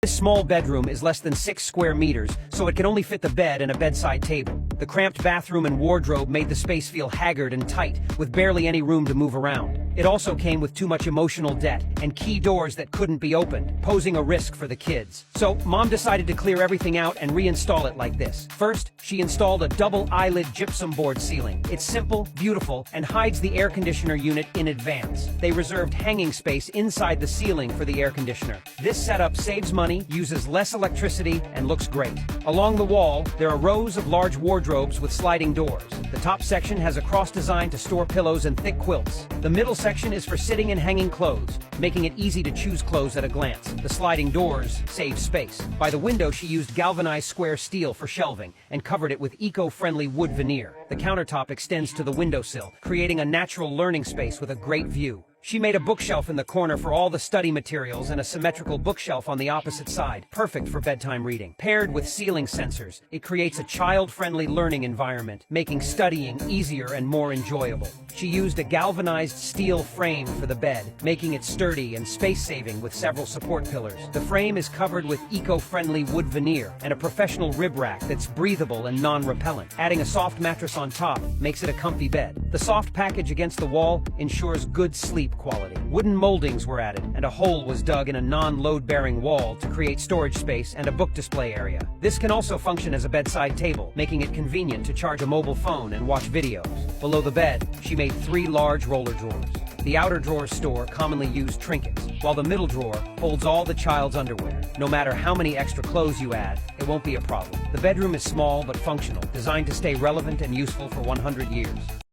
This small bedroom is less than 6 square meters, so it can only fit the bed and a bedside table. The cramped bathroom and wardrobe made the space feel haggard and tight, with barely any room to move around. It also came with too much emotional debt and key doors that couldn't be opened, posing a risk for the kids. So, Mom decided to clear everything out and reinstall it like this. First, she installed a double eyelid gypsum board ceiling. It's simple, beautiful, and hides the air conditioner unit in advance. They reserved hanging space inside the ceiling for the air conditioner. This setup saves money, uses less electricity, and looks great. Along the wall, there are rows of large wardrobes with sliding doors. The top section has a cross design to store pillows and thick quilts. The middle section is for sitting and hanging clothes, making it easy to choose clothes at a glance. The sliding doors save space. By the window, she used galvanized square steel for shelving and covered it with eco-friendly wood veneer. The countertop extends to the windowsill, creating a natural learning space with a great view. She made a bookshelf in the corner for all the study materials and a symmetrical bookshelf on the opposite side, perfect for bedtime reading. Paired with ceiling sensors, it creates a child-friendly learning environment, making studying easier and more enjoyable. She used a galvanized steel frame for the bed, making it sturdy and space-saving with several support pillars. The frame is covered with eco-friendly wood veneer and a professional rib rack that's breathable and non-repellent. Adding a soft mattress on top makes it a comfy bed. The soft package against the wall ensures good sleep quality. Wooden moldings were added, and a hole was dug in a non-load-bearing wall to create storage space and a book display area. This can also function as a bedside table, making it convenient to charge a mobile phone and watch videos. Below the bed, she made 3 large roller drawers. The outer drawers store commonly used trinkets, while the middle drawer holds all the child's underwear. No matter how many extra clothes you add, it won't be a problem. The bedroom is small but functional, designed to stay relevant and useful for 100 years.